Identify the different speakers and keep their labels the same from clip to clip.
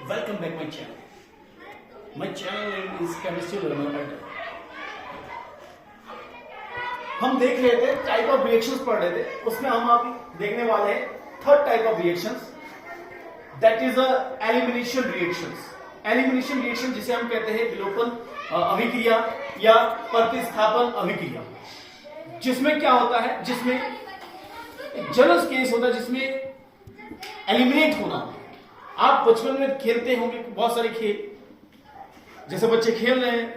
Speaker 1: Welcome back my channel. My channel name is Chemistry Learner Editor. हम देख रहे थे टाइप ऑफ रिएक्शंस पढ़ रहे थे, उसमें हम आप देखने वाले हैं third type of reactions, that is elimination reactions. Elimination reaction जिसे हम कहते हैं विलोपन अभिक्रिया या प्रतिस्थापन अभिक्रिया, जिसमें क्या होता है, जिसमें एक जनरल केस होता है जिसमें एलिमिनेट होना. आप बचपन में खेलते होंगे बहुत सारे खेल, जैसे बच्चे खेल रहे हैं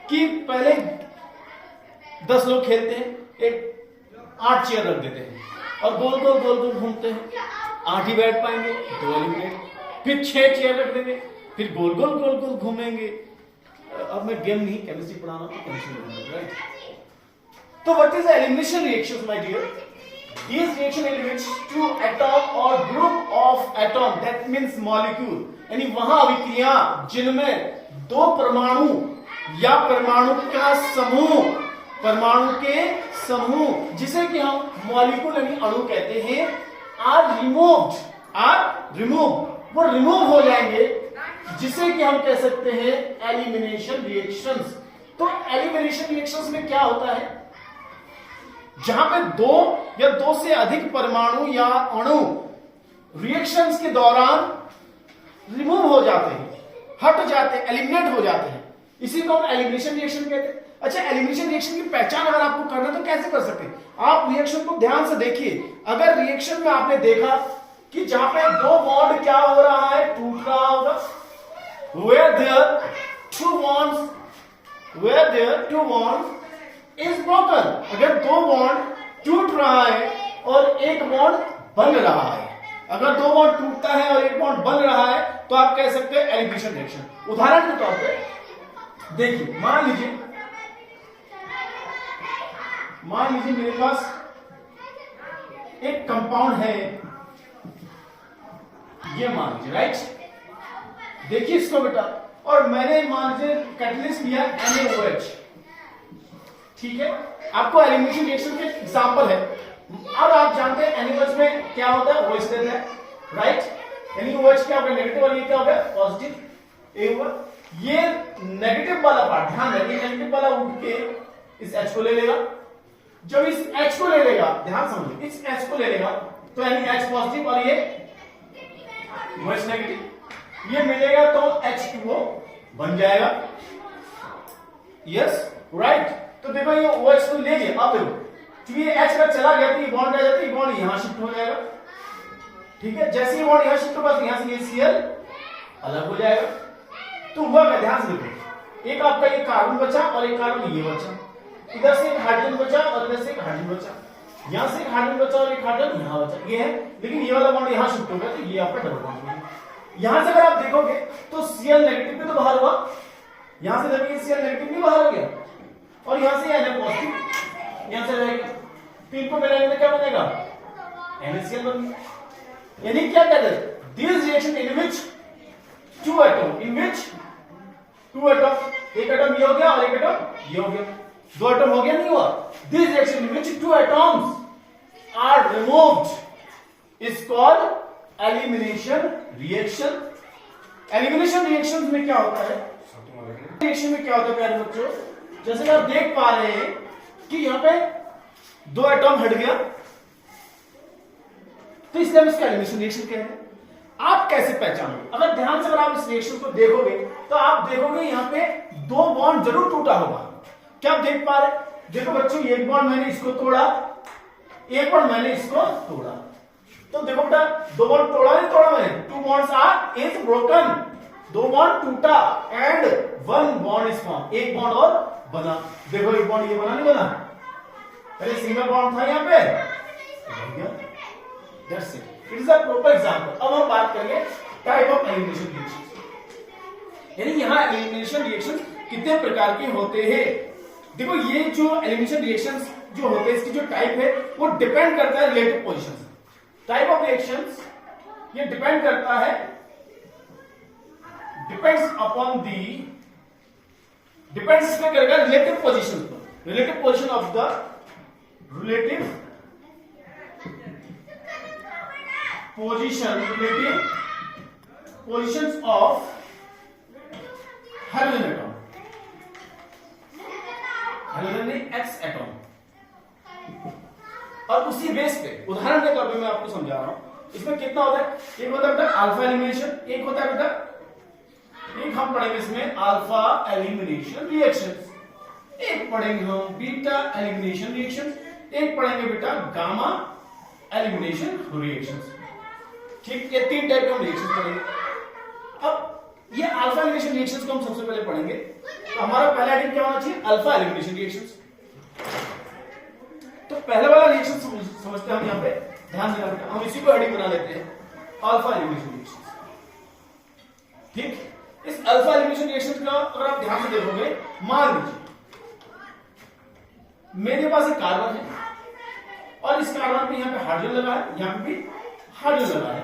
Speaker 1: कि पहले 10 लोग खेलते हैं, एक 8 चेयर रख देते हैं और गोल गोल घूमते हैं, 8 ही बैठ पाएंगे, 2 एलिमिनेट. फिर 6 चेयर रख देंगे, फिर गोल गोल घूमेंगे. अब मैं गेम नहीं केमिस्ट्री पढ़ाना, राइट. तो what is elimination reactions my dear? These reaction eliminates two atom or group of atom, that means molecule. यानी वहां अभिक्रिया जिनमें 2 परमाणु या परमाणु का समूह, परमाणु के समूह जिसे कि हम मॉलिक्यूल यानी अणु कहते हैं, आर रिमूव, वो रिमूव हो जाएंगे, जिसे कि हम कह सकते हैं एलिमिनेशन रिएक्शंस. तो एलिमिनेशन रिएक्शंस में क्या होता है, जहां पे 2 या 2 से अधिक परमाणु या अणु रिएक्शंस के दौरान रिमूव हो जाते हैं, हट जाते हैं, एलिमिनेट हो जाते हैं, इसी को हम एलिमिनेशन रिएक्शन कहते हैं. अच्छा, एलिमिनेशन रिएक्शन की पहचान अगर आपको करना है तो कैसे कर सकते हैं? आप रिएक्शन को ध्यान से देखिए. अगर रिएक्शन में आपने देखा कि जहां पे 2 बॉन्ड क्या हो रहा है, टूट रहा होगा, where there two bonds is broken. अगर 2 बॉन्ड टूट रहा है और एक बॉन्ड बन रहा है, अगर 2 बॉन्ड टूटता है और एक बॉन्ड बन रहा है तो आप कह सकते हैं एलिमिनेशन रिएक्शन. उदाहरण के तौर पे देखिए, मान लीजिए मेरे पास एक कंपाउंड है, ये मान लीजिए, राइट. देखिए इसको बेटा, और मैंने मान लीजिए कैटलिस्ट लिया NaOH, ठीक है. आपको एलिमिनेशन रिएक्शन के एग्जांपल है. अब आप जानते हैं NaOH में क्या होता है, OH देता है, राइट. यानी OH क्या होगा, नेगेटिव, और ये क्या होगा, पॉजिटिव. ए हुआ. ये नेगेटिव वाला पार्ट, ध्यान रखिए, नेगेटिव वाला उठ के इस H को ले लेगा. जब इस H को ले लेगा, ध्यान समझिए, इस H को ले लेगा तो यानी H पॉजिटिव और ये OH नेगेटिव, ये मिलेगा तो H2O बन जाएगा. Yes, right. तो देखो ये OH को ले लिया. अब देखो क्योंकि ये H का चला गया तो ये बॉन्ड आ जाता है, ये बॉन्ड यहां शिफ्ट हो जाएगा, ठीक है. जैसे ये बॉन्ड यहां शिफ्ट होगा तो यहां से ये Cl अलग हो जाएगा. तो हुआ क्या, ध्यान से देखो, एक आपका ये कार्बन बचा और एक कार्बन ये बचा, इधर से एक हाइड्रोजन बचा और इधर से एक हाइड्रोजन बचा, यहां से एक हाइड्रोजन बचा और एक हाइड्रोजन यहां बचा, ये है. लेकिन ये वाला बॉन्ड यहां शिफ्ट हो गया तो ये आपका डबल बॉन्ड हो गया. यहां से अगर आप देखोगे तो Cl नेगेटिव भी तो बाहर हुआ, यहां से देखिए Cl नेगेटिव भी बाहर हो गया और यहां से Na पॉजिटिव यहां से रहेगा. तो इनको मिलाने में क्या बनेगा, NaCl बन गया. यानी क्या कहते हैं, this reaction in which two atom, एक एटम ये हो गया और एक एटम ये हो गया, 2 एटम हो गया, नहीं हुआ. This reaction in which 2 atoms are removed is called elimination reaction. Elimination reaction में क्या होता है, रिएक्शन में क्या होता है प्यारे बच्चों, जैसे आप देख पा रहे हैं कि यहां पे 2 एटम हट गया, तो इसलिए हम इसका एलिमिनेशन रिएक्शन कहते हैं. आप कैसे पहचानोगे, अगर ध्यान से अगर आप इस रिएक्शन को देखोगे तो आप देखोगे यहां पे 2 बॉन्ड जरूर टूटा होगा. क्या आप देख पा रहे, देखो बच्चों, एक बॉन्ड मैंने इसको तोड़ा, एक बॉन्ड मैंने इसको तोड़ा. तो देखो बेटा, 2 बॉन्ड तोड़ा नहीं तोड़ा मैंने, 2 bonds are is broken, 2 bond टूटा एंड 1 बॉन्ड इज फॉर्म, एक बॉन्ड और बना. देखो एक बॉन्ड ये बना, नहीं बना, पहले सिंगल बॉन्ड था यहां पे, that's it. It is a proper example. अब हम बात करेंगे टाइप ऑफ एलिमिनेशन रिएक्शन, यानी यहां एलिमिनेशन रिएक्शन कितने प्रकार के होते हैं. देखो ये जो एलिमिनेशन रिएक्शंस जो होते हैं, इसकी जो टाइप है वो डिपेंड करता है रिलेटिव पोजीशन से. टाइप ऑफ रिएक्शंस ये डिपेंड करता है, डिपेंड्स अपॉन दी, डिपेंड्स इसमें करेगा रिलेटिव पोजीशन पर, relative position of the relative position, relative positions of hydrogen atom, hydrogen में एक्स एटॉम, और उसी बेस पे उदाहरण के तौर पे मैं आपको समझा रहा हूं, इसमें कितना होता है, एक होता है बेटा अल्फा एलिमिनेशन, एक होता है बेटा, एक हम पढ़ेंगे इसमें अल्फा एलिमिनेशन रिएक्शन, एक पढ़ेंगे हम बीटा एलिमिनेशन रिएक्शन, एक पढ़ेंगे बेटा गामा एलिमिनेशन रिएक्शंस। ठीक, ये 3 टाइप के हम रिएक्शंस पढ़ेंगे। अब ये अल्फा एलिमिनेशन रिएक्शंस को हम सबसे पहले पढ़ेंगे, तो हमारा पहला आइटम क्या होना चाहिए, अल्फा एलिमिनेशन रिएक्शंस। तो पहले वाला रिएक्शन समझते हैं हम, यहां पे ध्यान देना बेटा, हम इसी को हेडिंग बना लेते हैं अल्फा एलिमिनेशन रिएक्शंस। ठीक, इस अल्फा एलिमिनेशन रिएक्शन का अगर आप ध्यान से देखोगे, मान लीजिए मेरे पास एक कार्बन है और इस कार्बन पे यहां पे हाइड्रोजन लगा है, यहां पे भी हाइड्रोजन लगा है,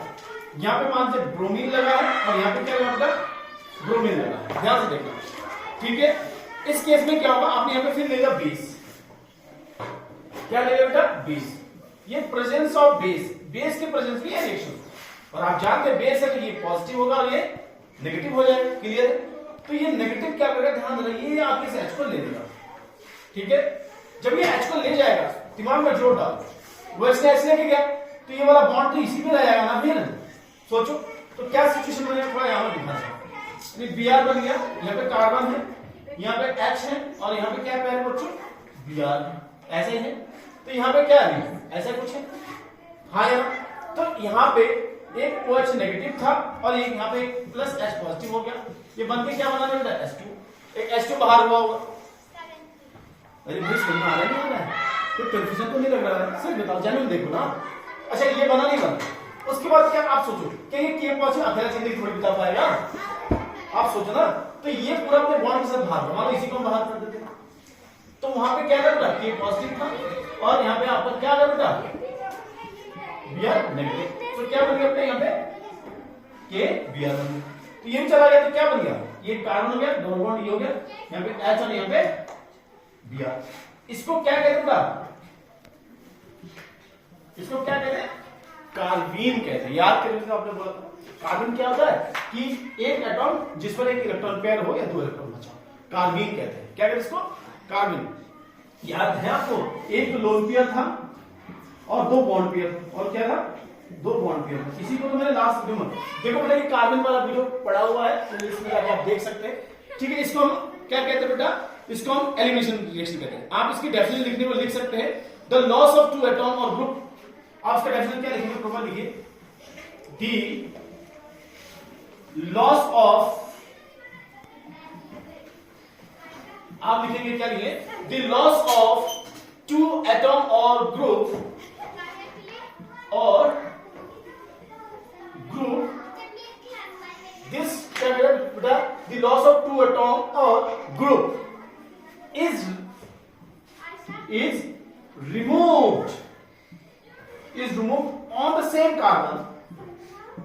Speaker 1: यहां पे मान लीजिए ब्रोमीन लगा है और यहां पे क्या लगा बेटा, ब्रोमीन लगा है। ध्यान से देखना, ठीक है। इस केस में क्या होगा, आपने यहां पे फिर लेगा बेस, क्या लेगा बेटा, बेस। ये प्रेजेंस ऑफ बेस, बेस के प्रेजेंस में ये रिएक्शन, और आप जानते हैं बेस है तो ये पॉजिटिव होगा और ये नेगेटिव हो जाएगा, क्लियर है। तो ये नेगेटिव क्या करेगा, ध्यान देना, ये आपके इस H को ले लेगा, ठीक है। जब ये H को ले जाएगा, दिमाग में जोड़ डालो, वो इसने ऐसे लेके गया तो ये वाला बॉन्ड तो इसी पे रह जाएगा ना, फिर सोचो तो क्या सिचुएशन बनेगा, थोड़ा यहां दिखा सकते हैं। Br बन गया, यहाँ पे कार्बन है, यहाँ पे H है और यहाँ पे क्या है बच्चों, Br, ऐसे है। तो यहाँ पे क्या है, ऐसा कुछ है, हाँ यार। तो यहाँ पे एक OH नेगेटिव था और एक यहाँ पे प्लस H पॉजिटिव हो गया, ये बन के क्या बना बेटा, H2, एक H2 बाहर हुआ होगा। अरे भाई समझ में आ रहा नहीं आ रहा है, तो कंफ्यूजन तो नहीं लग रहा है, सर बताओ, जेन्युइन देखो ना। अच्छा ये बना नहीं बना, उसके बाद क्या आप सोचो कि ये के पॉजिटिव अकेला जिंदगी थोड़ी बिता पाएगा, आप सोचो ना। तो ये पूरा अपने बॉन्ड के साथ बाहर, मान लो इसी को हम बाहर कर देते, तो वहां पे क्या कर के पॉजिटिव था और यहाँ पे आपका क्या कर बेटा, Br नेगेटिव। तो क्या बन गया अपने यहाँ पे के Br बन गया, तो ये भी चला गया, तो क्या बन गया, ये कार्बन हो गया, डबल बॉन्ड ये हो गया, यहाँ पे H और यहाँ पे Br। इसको क्या कहते हैं, इसको क्या कहते हैं, कार्बीन कहते हैं। याद करिए, आपने बोला था कार्बन क्या होता है कि एक एटॉम जिस पर एक इलेक्ट्रॉन पेयर हो या 2 इलेक्ट्रॉन बचा, कार्बीन कहते हैं। क्या कहते हैं इसको, कार्बन। याद है आपको, एक लोन पेयर था और 2 बॉन्ड पेयर, और क्या था, 2 बॉन्ड पेयर था। इसी को तो मैंने लास्ट वीडियो में देखो बेटा, ये कार्बन वाला वीडियो पड़ा हुआ है, तो इसमें आप देख सकते हैं, ठीक है। इसको हम क्या कहते हैं बेटा, इसको हम एलिमिनेशन रिएक्शन कहते हैं। आप इसकी डेफिनेशन लिखने में लिख सकते हैं, द लॉस ऑफ 2 एटॉम और ग्रुप। आप इसका डेफिनेशन क्या लिखेंगे, प्रॉपर लिखिए, द लॉस ऑफ, आप लिखेंगे क्या लिखे, द लॉस ऑफ 2 एटॉम और ग्रुप, और group this the loss of 2 atom or group is removed on the same carbon,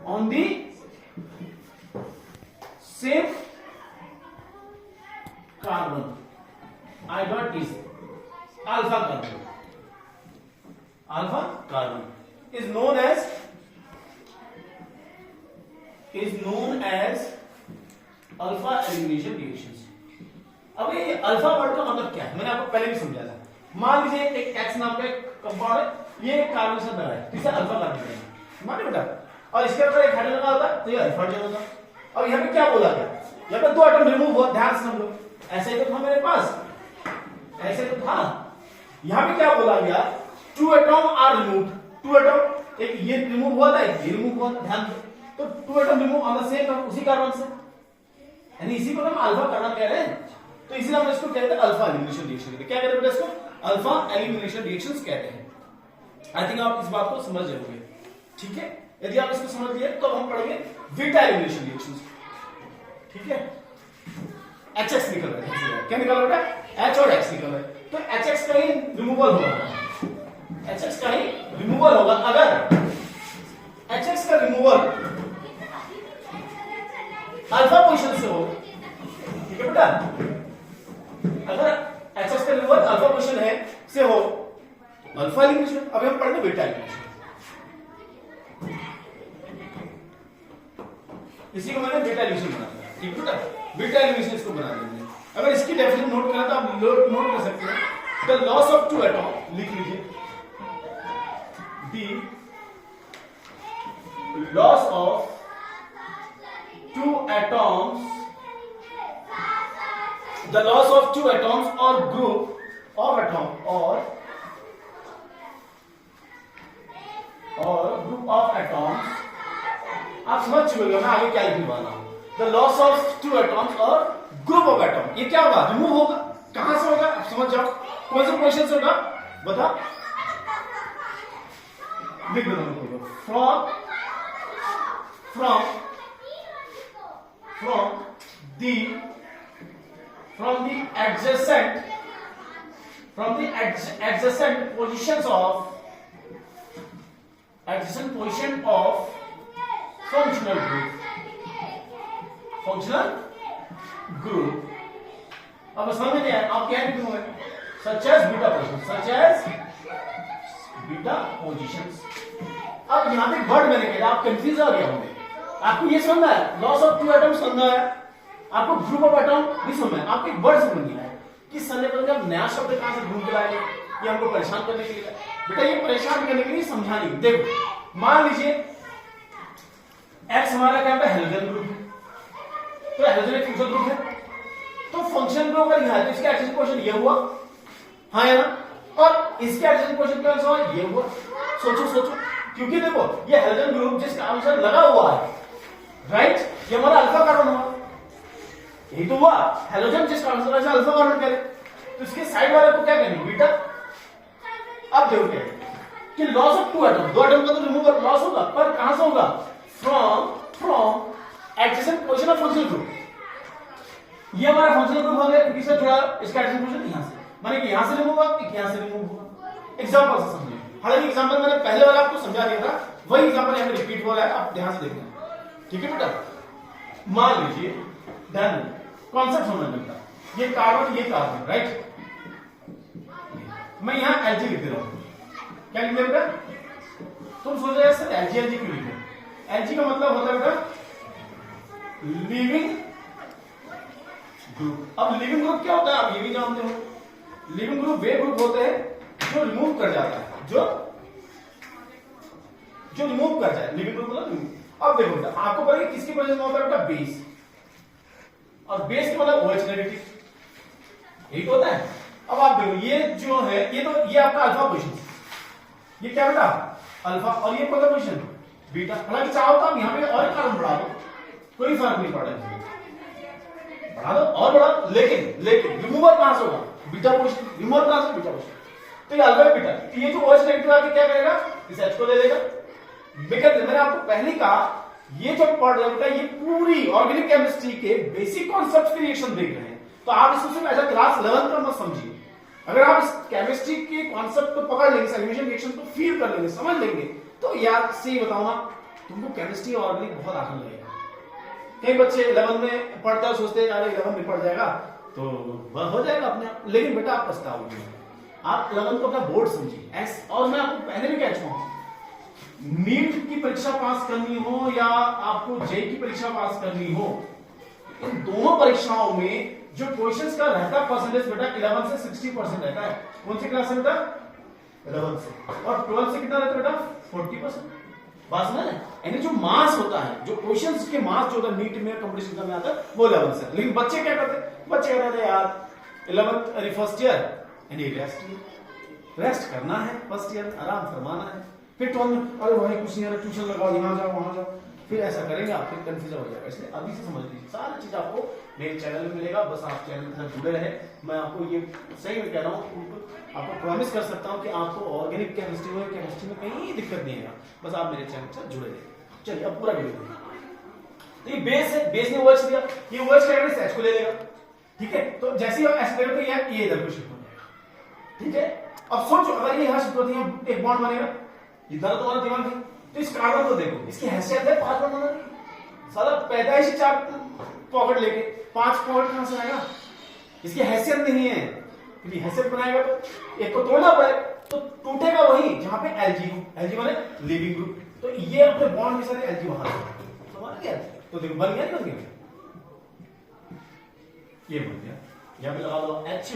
Speaker 1: on the same carbon. I got is alpha carbon. Alpha carbon is known as alpha elimination reactions. अब ये alpha word का मतलब क्या है, मैंने आपको पहले भी समझाया था। मान लीजिए एक X नाम का कंपाउंड है, ये एक कार्बन से बना है, तो इसे अल्फा कार्बन कहते हैं, माने बेटा। और इसके ऊपर एक हाइड्रोजन लगा होता है, तो ये अल्फा हाइड्रोजन होगा। अब यहाँ पे क्या बोला गया, यहाँ पे 2 एटम रिमूव हुआ, ध्यान से समझो। ऐसे ही तो था मेरे पास, ऐसे तो था। यहाँ पे क्या बोला गया, 2 एटम आर रिमूव्ड, 2 एटम, एक ये रिमूव हुआ था, एक ये रिमूव हुआ, ध्यान दो। तो 2 atom remove on the same, उसी कार्बन से, यानी इसी को हम अल्फा कार्बन कह रहे हैं। तो इसलिए हम इसको कहते हैं अल्फा एलिमिनेशन रिएक्शन कहते हैं। क्या कहते हैं बेटा इसको, अल्फा एलिमिनेशन रिएक्शंस कहते हैं। आई थिंक आप इस बात को समझ जाओगे, ठीक है। यदि आप इसको समझ लिए तो हम पढ़ेंगे बीटा एलिमिनेशन रिएक्शंस, ठीक है। HX निकल रहा है, क्या निकल रहा है, H और X निकल रहा है। तो HX का ही रिमूवल होगा, HX का ही रिमूवल होगा। अगर HX का रिमूवल अल्फा पोजीशन से हो, ठीक है बेटा, अगर HX का रिमूवल अल्फा पोजीशन है से हो, अल्फा एलिमिनेशन। अब हम पढ़ेंगे बीटा एलिमिनेशन। इसी को मैंने बीटा एलिमिनेशन बना दिया, ठीक है बेटा, बीटा एलिमिनेशन इसको बना देंगे। अगर इसकी डेफिनेशन नोट करना तो आप नोट कर सकते हैं, the loss of two atom, लिख लीजिए, the loss of two atoms, the loss of two atoms or group of atom or group of atoms, आप समझ चुके हो, मैं आगे क्या लिखने वाला हूं, the loss of two atoms or group of atom, ये क्या होगा, रिमूव होगा, कहां से होगा आप समझ जाओ, कौन से पोजीशन से होगा बता, लिख दो from the adjacent position of functional group, अब समझ में आया आप क्या लिखोगे, such as beta positions। अब यहां पे वर्ड मैंने कहा आप कंफ्यूज हो गए होंगे, आपको ये समझना है लॉस ऑफ टू एटम्स समझना है, आपको ग्रुप ऑफ एटम भी समझना है, आपको एक वर्ड समझना है कि संजय पता नहीं नया शब्द कहां से ढूंढ के लाए, ये हमको परेशान करने के लिए, बेटा ये परेशान करने के लिए समझाने, देखो मान लीजिए एक्स हमारा क्या है, हेलोजन ग्रुप है, तो हेलोजन एक फ्यूजन ग्रुप है, तो फंक्शन ग्रुप अगर यहां है तो इसका एडजेसेंट क्वेश्चन ये हुआ, हाँ है ना, और इसका एडजेसेंट क्वेश्चन क्या हुआ, ये हुआ, सोचो, क्योंकि देखो ये हेलोजन ग्रुप जिसका आंसर लगा हुआ है, राइट, ये हमारा अल्फा कार्बन हुआ, यही तो हुआ, हेलोजन जिसका आंसर है अल्फा कार्बन करे, तो इसके साइड वाले को क्या करेंगे, बीटा। अब देखो क्या कि लॉस ऑफ टू एटम, दो एटम का तो रिमूव लॉस होगा, पर कहां से होगा, from adjacent position of functional group, ये हमारा फंक्शनल ग्रुप हो गया, किससे जुड़ा, इसका एडजेसेंट पोजीशन यहां से, माने कि यहां से रिमूव होगा, कि यहां से रिमूव होगा, एग्जांपल से समझिए, हालांकि एग्जांपल मैंने पहले वाला आपको समझा दिया था, वही एग्जांपल यहां पे रिपीट हो रहा है, आप ध्यान से देखना, ठीक है बेटा। मान लीजिए डन, कॉन्सेप्ट समझ लेता, ये कार्बन, राइट, मैं यहां एलजी लिख दे रहा हूं, क्या लिख दे बेटा, तुम सोच रहे सर एलजी क्यों लिखे, एलजी का मतलब होता है बेटा लिविंग ग्रुप। अब लिविंग ग्रुप क्या होता है आप ये भी जानते हो, लिविंग ग्रुप वे ग्रुप होते हैं जो रिमूव कर जाता है, जो रिमूव कर जाए, लिविंग ग्रुप मतलब रिमूव। अब देखो बेटा आपको पता है किसकी वजह से होता है बेटा, बेस, और बेस के मतलब OH नेगेटिव, यही तो होता है। अब आप देखो ये जो है ये आपका अल्फा पोजीशन, ये क्या बेटा अल्फा, और ये कौन सा पोजीशन बीटा, हालांकि चाहो तो आप यहां पे और एक कार्बन बढ़ा दो, कोई फर्क नहीं पड़ रहा है, बढ़ा दो और बढ़ा, लेकिन रिमूवर कहां से होगा, बीटा पोजीशन, रिमूवर कहां से, बीटा पोजीशन, तो ये अल्फा बीटा, तो ये जो OH नेगेटिव आके क्या करेगा, इस H को ले लेगा, बिकॉज़ मैंने आपको पहले कहा ये जो पढ़ रहे बेटा ये पूरी ऑर्गेनिक केमिस्ट्री के बेसिक कॉन्सेप्ट की रिएक्शन देख रहे हैं, तो आप इसको सिर्फ एज अ क्लास 11 का मत समझिए, अगर आप इस केमिस्ट्री के कॉन्सेप्ट को पकड़ लेंगे, एलिमिनेशन रिएक्शन को फील कर लेंगे, समझ लेंगे, तो यार सही बताऊं ना तुमको केमिस्ट्री और ऑर्गेनिक बहुत आसान लगेगा। कई बच्चे 11 में पढ़ते हैं सोचते हैं यार 11 में पढ़ जाएगा तो वह हो जाएगा अपने आप, लेकिन बेटा आप पछताओगे, आप 11 को अपना बोर्ड समझिए। और मैं आपको पहले भी कह चुका हूं, नीट की परीक्षा पास करनी हो या आपको जेई की परीक्षा पास करनी हो, इन दोनों परीक्षाओं में जो क्वेश्चंस का रहता है परसेंटेज बेटा 11 से 60% रहता है। कौन सी क्लास से बेटा 11 से, और 12 से कितना रहता है बेटा 40%। बात समझ है, यानी जो मास होता है, जो क्वेश्चंस के मास जो होता है नीट में कंपटीशन में आता है वो 11 से। लेकिन बच्चे क्या करते हैं, बच्चे कहते हैं यार 11th फर्स्ट ईयर यानी रेस्ट करना है, फर्स्ट ईयर आराम फरमाना है, फिर तो अरे भाई कुछ नहीं, ट्यूशन लगाओ, यहाँ जाओ वहां जाओ, फिर ऐसा करेंगे आप, फिर कंफ्यूजन हो जाएगा। इसलिए अभी से समझ लीजिए, सारी चीज आपको मेरे चैनल में मिलेगा, बस आप चैनल के साथ जुड़े रहे। मैं आपको ये सही में कह रहा हूँ, आपको प्रॉमिस कर सकता हूँ कि आपको ऑर्गेनिक केमिस्ट्री में कहीं दिक्कत नहीं है, बस आप मेरे चैनल के साथ जुड़े रहे। चलिए अब पूरा वीडियो, तो ये बेस है, बेस ने OH दिया, ये OH का एड्रेस H को ले लेगा, ठीक है। तो जैसे ही हम H ले लेते हैं ये इधर को शिफ्ट हो जाएगा, ठीक है। अब सोचो अगर ये यहाँ शिफ्ट होती है, एक बॉन्ड बनेगा, इधर तुम्हारा दिमाग है, तो इस कार्बन को देखो, इसकी हैसियत है 5 बॉन्ड बनाने की, साला पैदाइशी 4 पॉकेट लेके 5 पॉकेट कहां से आएगा, इसकी हैसियत नहीं है। यदि हैसियत बनाएगा तो एक को तोड़ना पड़े, तो टूटेगा वही जहां पे एलजी माने लिविंग ग्रुप, तो ये अपने बॉन्ड के साथ एलजी वहां समझ गया। तो देखो बन गया, नहीं बन गया, ये बन गया। यहां पे लगा दो H,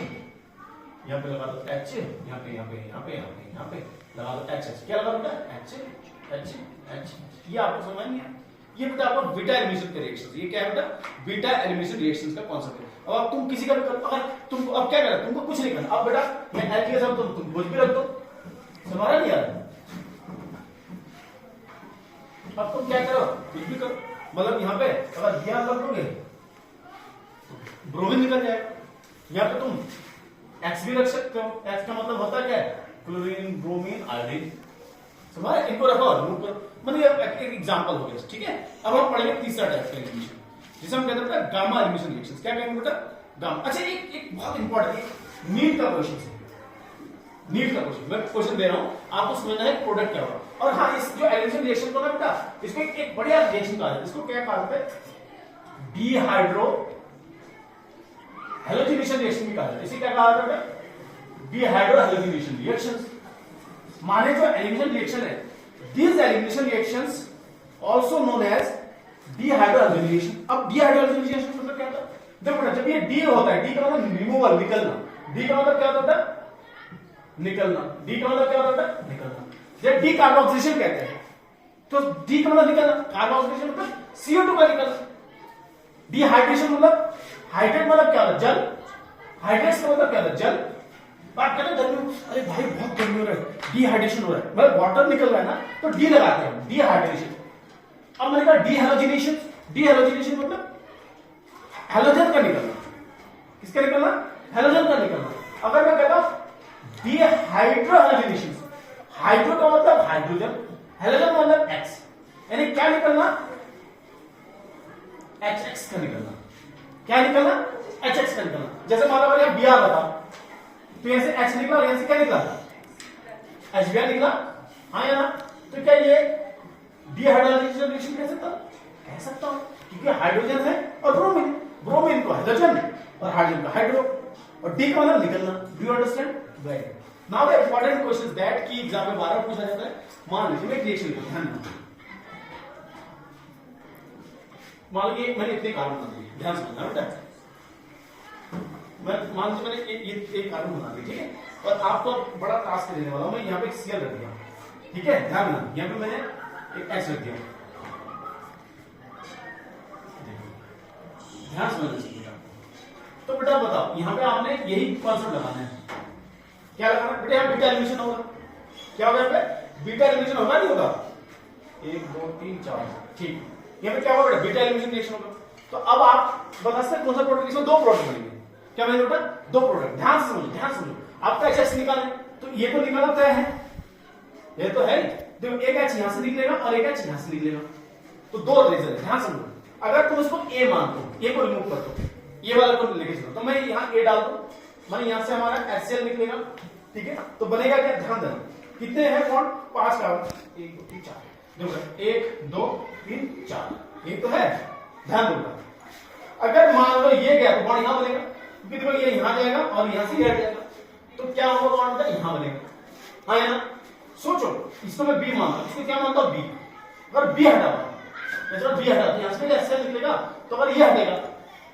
Speaker 1: यहां पे लगा दो H, यहां पे यहां पे यहां पे यहां पे यहां पे लगा दो H। क्या लगा बेटा? H H H। ये आपको समझ नहीं है? ये बेटा आपको बीटा एलिमिनेशन के रिएक्शंस, ये क्या है बेटा? बीटा एलिमिनेशन रिएक्शंस का कॉन्सेप्ट है। अब तुम किसी का भी अगर तुम अब क्या करना, तुमको कुछ नहीं करना। अब बेटा मैं H के साथ तुम कुछ भी रख दो, तुम्हारा नहीं यार। अब तुम क्या करो, कुछ भी करो, मतलब यहां पे अगर ध्यान रख दोगे ब्रोमीन निकल जाएगा। यहां पे तुम X भी रख सकते हो। X का मतलब होता है क्या? Chlorine, bromine, iodine. समझ? इनको रखो और रिमूव करो। मतलब एक एग्जांपल हो गया, ठीक है। अब हम पढ़ेंगे तीसरा टाइप का एलिमिनेशन, जिसे हम कहते हैं गामा एलिमिनेशन रिएक्शंस। क्या कहेंगे बेटा? गामा। अच्छा, एक बहुत इंपॉर्टेंट नीट का क्वेश्चन है, नीट का क्वेश्चन मैं क्वेश्चन दे रहा हूं, आपको समझना है प्रोडक्ट क्या होगा। और हाँ, इस जो एलिमिनेशन रिएक्शन को ना बेटा, इसको एक बढ़िया रिएक्शन कहा जाता है। इसको क्या कहते हैं? डीहाइड्रो हैलोजिनेशन रिएक्शन भी कहा जाता है। इसे क्या कहा जाता है? Dehydro halogenation reactions. माने जो एलिमिनेशन रिएक्शन है, these elimination reactions also known as dehydrogenation। अब dehydrogenation मतलब क्या होता है? देखो ना, जब ये D होता है, D का मतलब रिमूवल, निकलना। D का मतलब क्या होता है? निकलना। D का मतलब क्या होता है? निकलना। जब डीकार्बोक्सिलेशन कहते हैं, तो D का मतलब निकलना, कार्बोक्सिलेशन मतलब CO2 का निकलना। डिहाइड्रेशन मतलब, हाइड्रेट मतलब क्या होता है? जल। हाइड्रेट का मतलब क्या होता है? जल। बात करें गर्मी, अरे भाई बहुत गर्मी हो रहा है, डिहाइड्रेशन हो रहा है, मतलब वाटर निकल रहा है ना, तो डी लगाते हैं, डिहाइड्रेशन। अब मैंने कहा डीहैलोजिनेशन। डीहैलोजिनेशन मतलब हैलोजन का निकलना। किसका निकलना? हैलोजन का निकलना। अगर मैं कहता हूं डीहाइड्रोहैलोजिनेशन, हाइड्रो का मतलब हाइड्रोजन, हैलोजन का मतलब एक्स, यानी क्या निकलना? HX का निकलना। क्या निकलना? HX का निकलना। जैसे मान लो अगर यहां Br बता, तो यहां से H निकला और यहां से क्या निकला? HBr निकला। हाँ या ना? तो क्या ये डीहाइड्रोजनेशन रिएक्शन कह सकता? कह सकता हूं, क्योंकि हाइड्रोजन है और ब्रोमीन, ब्रोमीन को हाइड्रोजन और हाइड्रोजन का हाइड्रो, और डी का मतलब निकलना। Do you understand? Very. Now the important question is that कि एग्जाम में 12 पूछा जाता है। मान लीजिए मैं एक रिएक्शन को ध्यान दो, मान लीजिए मैंने इतने कार्बन बना दिए, ध्यान से समझना बेटा। मैं मान लीजिए मैंने ये एक कार्बन बना दिया, ठीक है, और आपको बड़ा टास्क देने वाला हूं मैं। यहां पे एक Cl रख दिया, ठीक है, ध्यान देना। यहां पे मैंने एक H रख दिया, ध्यान समझना बेटा। तो बेटा बताओ, यहां पे आपने यही कॉन्सेप्ट लगाना है। क्या लगाना बेटा? यहां बीटा एलिमिनेशन होगा। क्या होगा? यहां पे बीटा एलिमिनेशन होगा, नहीं होगा? 1 2 3 4, ठीक। यहां पे क्या होगा बेटा? बीटा एलिमिनेशन रिएक्शन होगा। तो अब आप बता सकते कौन सा प्रोडक्ट? इसमें 2 प्रोडक्ट बनेंगे। क्या बनेंगे बेटा? 2 प्रोडक्ट। ध्यान से समझो, ध्यान से समझो। आपका HX निकाले, तो ये तो निकालना तय है, ये तो है। देखो एक H यहां से निकलेगा और एक H यहां से निकलेगा, तो 2 रीजन है। ध्यान समझो। अगर तुम इसको A मानते हो, A को रिमूव कर दो, ये वाला को लेके चलो, तो मैं यहां A डाल दूं, माने यहां से हमारा HCl निकलेगा, ठीक है। तो बनेगा क्या? ध्यान देना, कितने हैं बॉन्ड? 5 कार्बन, 1 2 3 4। देखो 1 2 3 4, ये तो है, ध्यान दो। अगर मान लो ये गया, तो बॉन्ड यहां बनेगा, क्योंकि देखो ये यहां जाएगा और यहां से ये हट जाएगा, तो क्या होगा? बॉन्ड यहां बनेगा। हाँ या ना? सोचो, इसको मैं B मानता हूं, इसको क्या मानता हूं? B। अगर B हटा, चलो B हटा, तो यहां से HCl निकलेगा, तो अगर ये हटेगा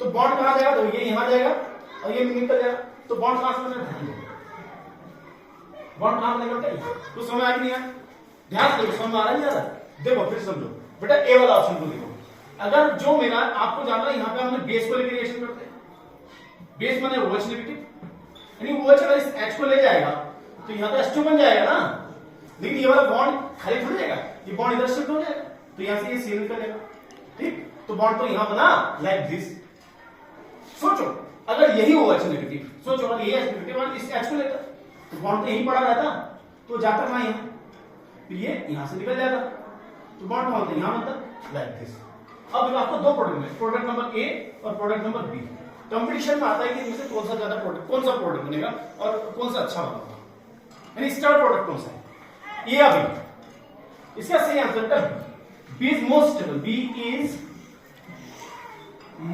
Speaker 1: तो बॉन्ड कहां जाएगा? तो ये यहां जाएगा और ये निकल जाएगा, तो बॉन्ड कहां से बनेगा? बॉन्ड कहां बनेगा बेटा? तो समझ आ नहीं आया? ध्यान दो, समझ आ रहा है नहीं आ रहा? देखो फिर समझो बेटा, ए वाला ऑप्शन को देखो। अगर जो मेरा आपको जानना है, यहां पे हमने बेस को लेकर रिएक्शन करते हैं। बेस माने OH नेगेटिव, यानी OH अगर इस H को ले जाएगा तो यहां तो H2 बन जाएगा ना, लेकिन ये वाला बॉन्ड खाली थोड़ा जाएगा, ये बॉन्ड इधर शिफ्ट हो जाएगा, तो यहां से ये Cl निकल जाएगा, ठीक। तो बॉन्ड तो यहां बना लाइक दिस। सोचो अगर यही OH नेगेटिव, सोचो अगर ये H नेगेटिव और इस H को लेता तो बॉन्ड तो यहीं पड़ा रहता, तो जाता कहां? यहां, फिर ये यहां से निकल जाता, तो बॉन्ड कहां होता? यहां बनता लाइक दिस। अब आपको 2 प्रोडक्ट मिले, प्रोडक्ट नंबर A और प्रोडक्ट नंबर B। कंपटीशन में आता है कि इनमें से कौन सा ज्यादा प्रोडक्ट, कौन सा प्रोडक्ट बनेगा और कौन सा अच्छा बनेगा, यानी स्टार प्रोडक्ट कौन सा है, A या B? इसका सही आंसर है B is most stable. B is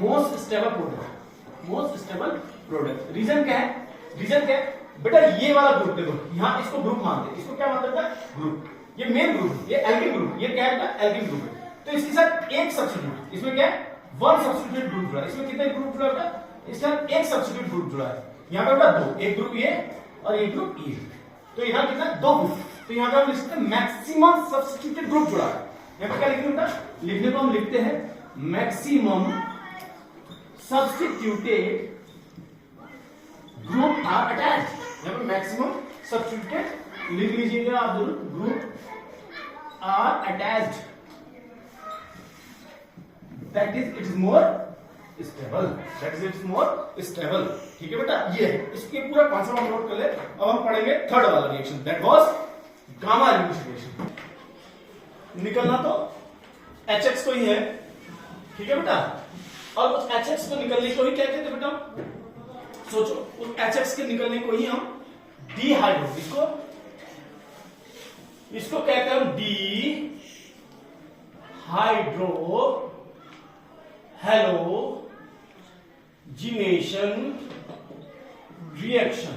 Speaker 1: most stable product, most stable product. Reason क्या है? रीजन क्या है बेटा? ये वाला ग्रुप देखो, यहां इसको ग्रुप मानते हैं, इसको क्या मानते हैं? ग्रुप। ये मेन ग्रुप, ये एल्किन ग्रुप, ये क्या है? एल्किन ग्रुप है। तो इसके साथ एक सब्स्टिट्यूट, इसमें क्या है, वन सब्स्टिट्यूट ग्रुप जुड़ा है। इसमें कितने ग्रुप जुड़ा है? इसके साथ एक सब्स्टिट्यूट ग्रुप जुड़ा है। यहाँ पे बेटा दो, एक ग्रुप ये और एक ग्रुप ये, तो यहाँ कितना, दो ग्रुप। तो यहाँ पे हम लिख सकते हैं मैक्सिमम सब्स्टिट्यूटेड ग्रुप जुड़ा है। यहाँ पे क्या लिखेंगे बेटा, लिखने को हम लिखते हैं maximum substituted group are attached. यहाँ पे मैक्सिमम सब्स्टिट्यूटेड लिख लीजिएगा आप जरूर, group are attached, that is it is more stable, that is it's more stable. ठीक है बेटा, ये है, इसके पूरा कॉन्सेप्ट हम नोट कर ले। अब हम पढ़ेंगे थर्ड वाला reaction, that was gamma elimination reaction. निकलना तो HX को ही है, ठीक है बेटा, और उस HX को निकलने को ही क्या कहते हैं बेटा, सोचो, उस HX के निकलने को ही हम डीहाइड्रो, इसको कहते हैं हम D hydro halogenation reaction.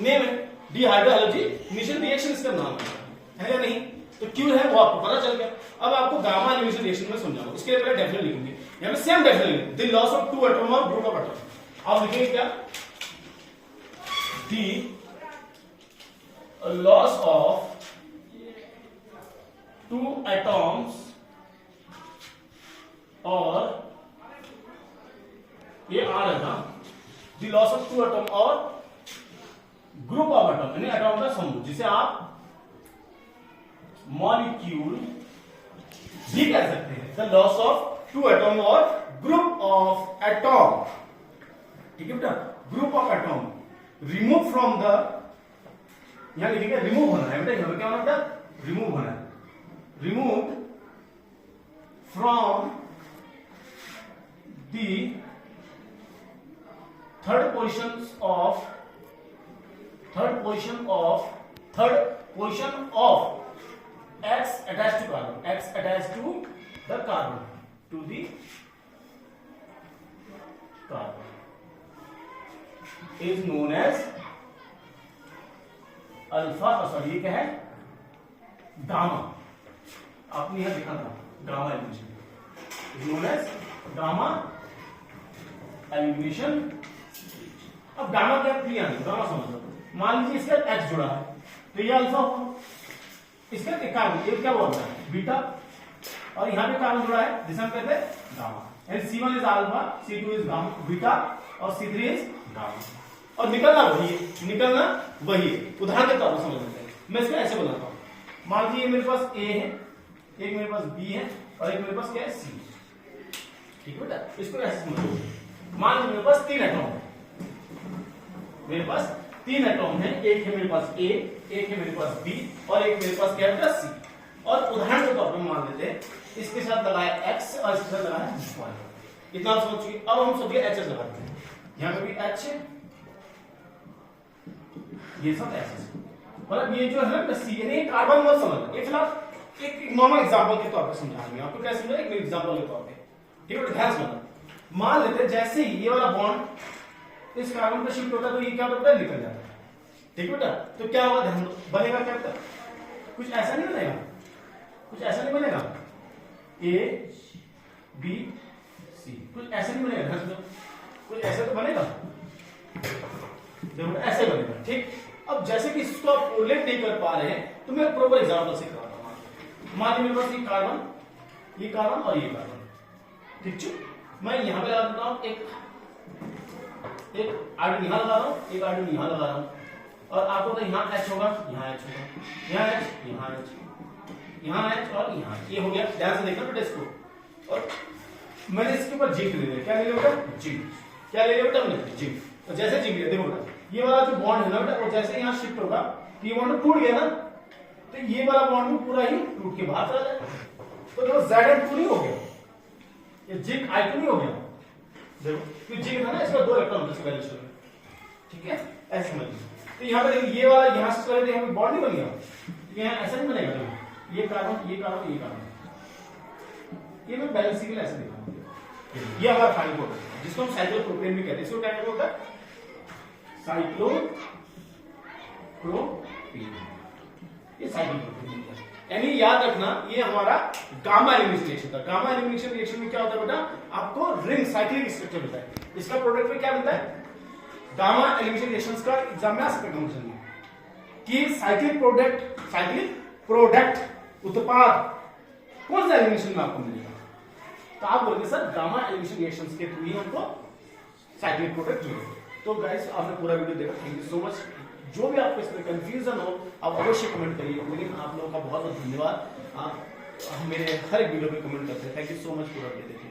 Speaker 1: Name है डीहाइड्रो हेलोजिनेशन रिएक्शन, इसका नाम है या नहीं? तो क्यों है वो आपको पता चल गया। अब आपको गामा एलिमिनेशन रिएक्शन में समझाऊंगा, इसके लिए पहले डेफिनेशन लिखेंगे। यहां पे same definition, the loss of two atom और ग्रुप ऑफ एटम। आप लिखेंगे क्या, the loss of two atoms और ये आर है ना, the loss of two atom और ग्रुप ऑफ एटम, यानी एटम का समूह, जिसे आप मॉलिक्यूल भी कह सकते हैं। The loss of two atom और ग्रुप ऑफ एटम, ठीक है बेटा, group of atom remove from the, यहां लिखेंगे रिमूव होना है बेटा, यहां क्या होना बेटा, रिमूव होना है, remove from the third position of X attached to carbon, X attached to the carbon, to the carbon is known as alpha, sorry ये क्या है, गामा। आपने यहां लिखा था gamma elimination, is known as gamma elimination. अब gamma क्या clear है, गामा समझ लो। मान लीजिए इसका X जुड़ा है, तो ये अल्फा होगा, इसका कार्बन ये क्या बोलता है, बीटा, और यहाँ पे कार्बन जुड़ा है जिसे हम कहते हैं gamma. And C1 is alpha, C2 is gamma beta और C3 इज गामा। और निकलना वही है, निकलना वही है। उदाहरण के तौर पर समझ लेते हैं, मैं इसको ऐसे बनाता हूँ। मान लीजिए मेरे पास A है, एक मेरे पास B है और एक मेरे पास क्या है, C। ठीक है बेटा, इसको ऐसे समझो। मान लीजिए मेरे पास तीन एटम है, मेरे पास तीन एटम है, एक है मेरे पास A, एक है मेरे पास B और एक मेरे पास क्या है, C। और उदाहरण के तौर पर मान लेते हैं इसके साथ लगाया X और इसके साथ लगाया Y। इतना समझ चुके। अब हम सोचिए H लगाते हैं, यहाँ पे भी H है, ये सब H है, मतलब ये जो है ना C, यानी कार्बन मत समझना। ये फिलहाल एक नॉर्मल एग्जांपल के तौर पर समझाएंगे आपको, कैसे समझा, एक एग्जांपल के तौर पे। ठीक है, ध्यान से समझना। मान लेते हैं जैसे ही ये वाला बॉन्ड इस कार्बन पे शिफ्ट होता है तो ये क्या होता है, निकल जाता है। ठीक बेटा, तो क्या होगा, ध्यान दो, बनेगा क्या बेटा, कुछ ऐसा नहीं बनेगा, कुछ ऐसा नहीं बनेगा, A B C, कुछ ऐसा नहीं बनेगा, ध्यान दो, कुछ ऐसा तो बनेगा, देखो ऐसे बनेगा। ठीक, अब जैसे कि इसको आप उल्लेख नहीं कर पा रहे हैं तो मैं प्रॉपर एग्जांपल से कराता हूं। मान लीजिए मेरे पास ये कार्बन और ये कार्बन, ठीक है, मैं यहां पे लगा देता हूं, एक आर्डन यहां लगा रहा हूं, एक आर्डन यहां लगा रहा हूं, और आपको तो यहाँ H होगा, यहाँ H होगा, यहाँ H, यहाँ H, यहाँ H और यहाँ, ये हो गया। ध्यान से देखना बेटा इसको। और मैंने इसके ऊपर जिंक ले लिया, क्या ले लिया बेटा, जिंक। क्या ले लिया बेटा हमने, जिंक। तो जैसे जिंक लिया, देखो बेटा ये वाला जो बॉन्ड है ना बेटा, वो जैसे यहाँ शिफ्ट होगा, ये बॉन्ड टूट गया ना, तो ये वाला बॉन्ड भी पूरा ही टूट के बाहर चला जाएगा। तो देखो Zn2 नहीं हो गया, ये जिंक I2 नहीं हो गया। देखो ये जिंक था ना, इसका 2 इलेक्ट्रॉन इसका वैल्यू में, ठीक है, ऐसे समझिए। तो यहाँ पे देखिए ये वाला यहाँ से चले, यहाँ पे बॉन्ड नहीं बन गया, यहाँ ऐसा नहीं बनेगा। देखो ये कार्बन, ये कार्बन, ये कार्बन, ये मैं बैलेंसिंग ऐसे दिखाऊंगा। ये हमारा फाइनल कोड है जिसको हम साइक्लोप्रोपेन भी कहते हैं। इसको क्या कहते होता है, साइक्लोप्रोपेन, ये साइक्लोप्रोपेन। यानी याद रखना ये हमारा गामा एलिमिनेशन रिएक्शन था। गामा एलिमिनेशन रिएक्शन में क्या होता है बेटा, आपको रिंग साइक्लिक स्ट्रक्चर मिलता है। इसका प्रोडक्ट में क्या मिलता है, गामा एलिमिनेशन रिएक्शंस का एग्जाम में आ सकता है कि साइक्लिक प्रोडक्ट उत्पाद कौन सा एलिमिनेशन में आपको मिलेगा, तो आप बोलेंगे सर गामा एलिमिनेशन रिएक्शंस के थ्रू ही हमको साइक्लिक प्रोडक्ट मिलेगा। तो गाइस आपने पूरा वीडियो देखा, थैंक यू सो मच। जो भी आपको इसमें कंफ्यूजन हो आप अवश्य कमेंट करिए, लेकिन आप लोगों का बहुत बहुत धन्यवाद, आप मेरे हर एक वीडियो में कमेंट करते हैं। थैंक यू सो मच पूरा वीडियो देखिए।